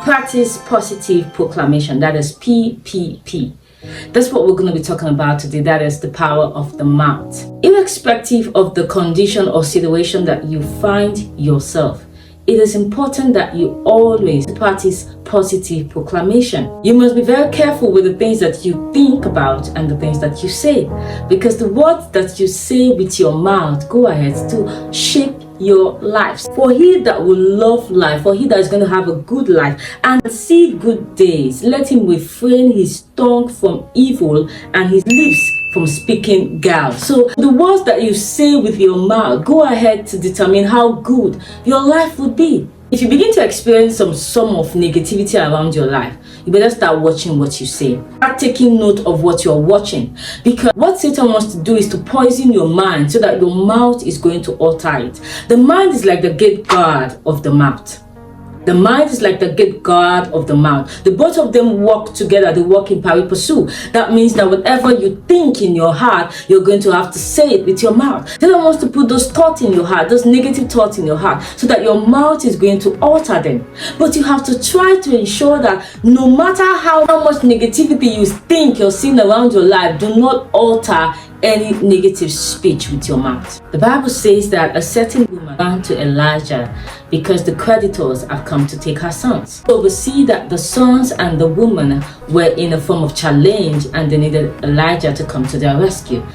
Practice positive proclamation. That is PPP. That's what we're going to be talking about today. That is the power of the mouth. Irrespective of the condition or situation that you find yourself, it is important that you always practice positive proclamation. You must be very careful with the things that you think about and the things that you say, because the words that you say with your mouth go ahead to shape your life. For he that will love life, for he that is going to have a good life and see good days, let him refrain his tongue from evil and his lips from speaking guile. So the words that you say with your mouth go ahead to determine how good your life would be. If you begin to experience some of negativity around your life, you better start watching what you say. Start taking note of what you're watching, because what Satan wants to do is to poison your mind so that your mouth is going to alter it. The mind is like the gate guard of the mouth. The mind is like the gate guard of the mouth. The both of them work together. They work in pari passu. That means that whatever you think in your heart, you're going to have to say it with your mouth. Satan wants to put those thoughts in your heart, those negative thoughts in your heart, so that your mouth is going to alter them. But you have to try to ensure that no matter how much negativity you think you're seeing around your life, do not alter any negative speech with your mouth. The Bible says that a certain woman ran to Elijah because the creditors have come to take her sons. So we see that the sons and the woman were in a form of challenge, and they needed Elijah to come to their rescue.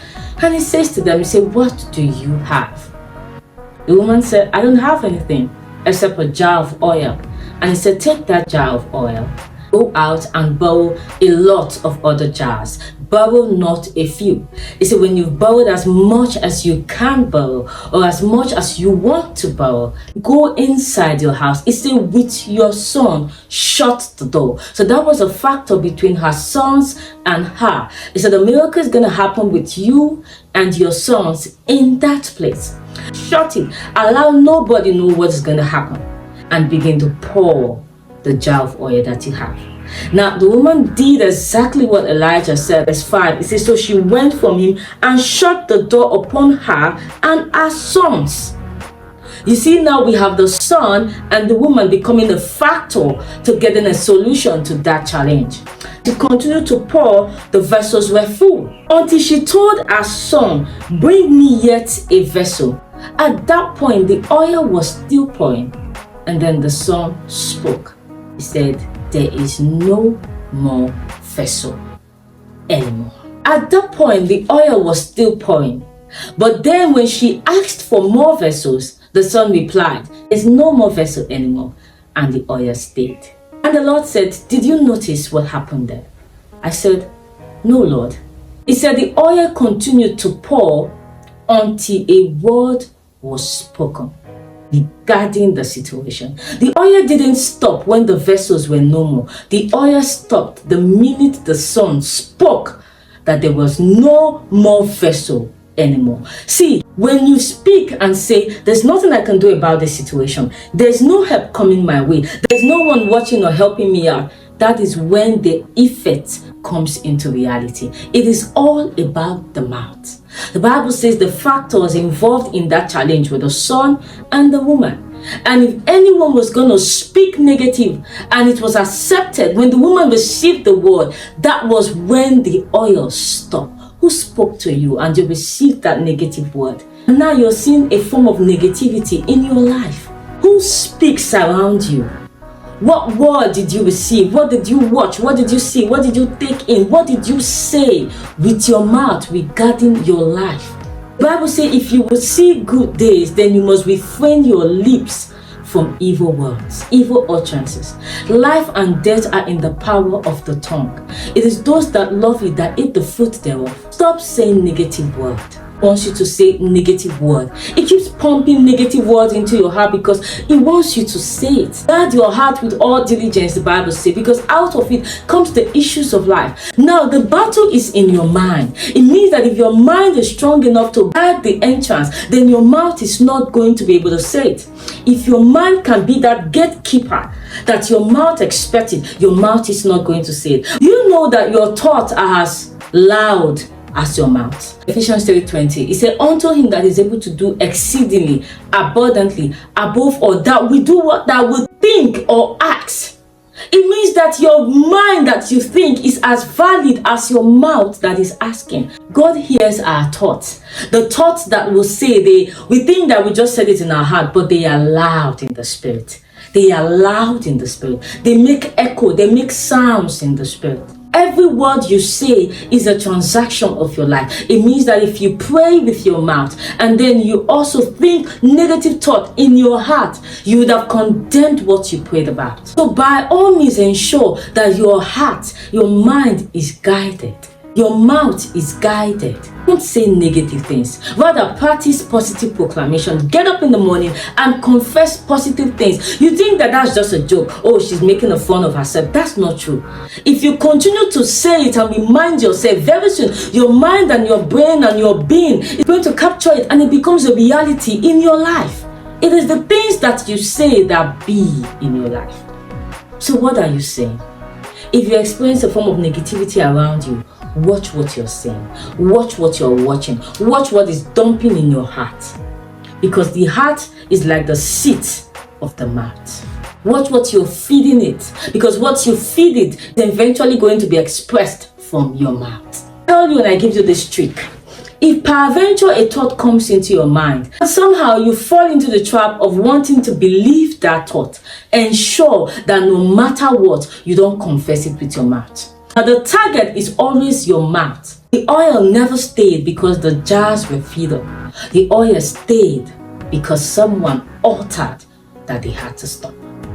And he says to them, he said, "What do you have?" The woman said, "I don't have anything except a jar of oil." And he said, "Take that jar of oil, go out and borrow a lot of other jars. Borrow not a few." He said, when you've borrowed as much as you can borrow, or as much as you want to borrow, go inside your house. He said, with your son, shut the door. So that was a factor between her sons and her. He said, the miracle is going to happen with you and your sons in that place. Shut it. Allow nobody know what is going to happen. And begin to pour the jar of oil that you have. Now, the woman did exactly what Elijah said. Verse 5, it says, so she went from him and shut the door upon her and her sons. You see, now we have the son and the woman becoming a factor to getting a solution to that challenge. To continue to pour, the vessels were full, until she told her son, bring me yet a vessel. At that point, the oil was still pouring. And then the son spoke. He said, there is no more vessel anymore. At that point, the oil was still pouring. But then when she asked for more vessels, the son replied, there's no more vessel anymore. And the oil stayed. And the Lord said, did you notice what happened there? I said, no, Lord. He said the oil continued to pour until a word was spoken regarding the situation. The oil didn't stop when the vessels were no more. The oil stopped the minute the son spoke that there was no more vessel anymore. See, when you speak and say, there's nothing I can do about this situation, there's no help coming my way, there's no one watching or helping me out, that is when the effect comes into reality. It is all about the mouth. The Bible says the factors involved in that challenge were the son and the woman. And if anyone was going to speak negative and it was accepted, when the woman received the word, that was when the oil stopped. Who spoke to you and you received that negative word? And now you're seeing a form of negativity in your life. Who speaks around you? What word did you receive? What did you watch? What did you see? What did you take in? What did you say with your mouth regarding your life? The Bible says if you will see good days, then you must refrain your lips from evil words, evil utterances. Life and death are in the power of the tongue. It is those that love it that eat the fruit thereof. Stop saying negative words. Wants you to say negative word. It keeps pumping negative words into your heart because it wants you to say it. Guard your heart with all diligence, the Bible says, because out of it comes the issues of life. Now, the battle is in your mind. It means that if your mind is strong enough to guard the entrance, then your mouth is not going to be able to say it. If your mind can be that gatekeeper that your mouth expected, your mouth is not going to say it. You know that your thoughts are as loud as your mouth. Ephesians 3:20, it said, unto him that is able to do exceedingly, abundantly, above all that we do what that we think or ask. that your mind that you think is as valid as your mouth that is asking. God hears our thoughts. The thoughts that will say, we think that we just said it in our heart, but they are loud in the spirit. They are loud in the spirit. They make echo. They make sounds in the spirit. Every word you say is a transaction of your life. It means that if you pray with your mouth and then you also think negative thought in your heart, you would have condemned what you prayed about. So by all means, ensure that your heart, your mind is guided. Your mouth is guided. Don't say negative things. Rather, practice positive proclamation. Get up in the morning and confess positive things. You think that that's just a joke. Oh, she's making a fun of herself. That's not true. If you continue to say it and remind yourself, very soon, your mind and your brain and your being is going to capture it and it becomes a reality in your life. It is the things that you say that be in your life. So what are you saying? If you experience a form of negativity around you, watch what you're saying. Watch what you're watching. Watch what is dumping in your heart. Because the heart is like the seat of the mouth. Watch what you're feeding it. Because what you feed it is eventually going to be expressed from your mouth. I tell you, and I give you this trick. If peradventure a thought comes into your mind, and somehow you fall into the trap of wanting to believe that thought, ensure that no matter what, you don't confess it with your mouth. Now the target is always your mouth. The oil never stayed because the jars were filled up. The oil stayed because someone altered that they had to stop.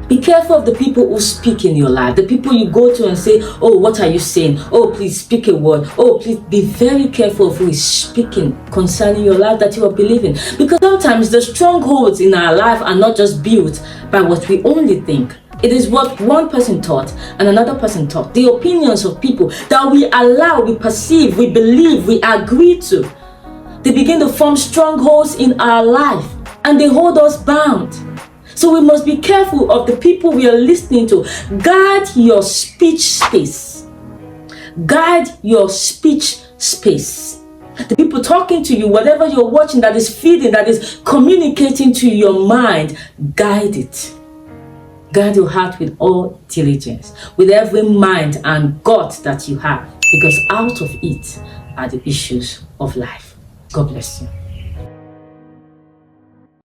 Be careful of the people who speak in your life. The people you go to and say, oh, what are you saying? Oh, please speak a word. Oh, please be very careful of who is speaking concerning your life that you are believing. Because sometimes the strongholds in our life are not just built by what we only think. It is what one person thought and another person thought. The opinions of people that we allow, we perceive, we believe, we agree to. They begin to form strongholds in our life and they hold us bound. So we must be careful of the people we are listening to. Guard your speech space. Guard your speech space. The people talking to you, whatever you're watching that is feeding, that is communicating to your mind, guide it. Guard your heart with all diligence, with every mind and gut that you have, because out of it are the issues of life. God bless you.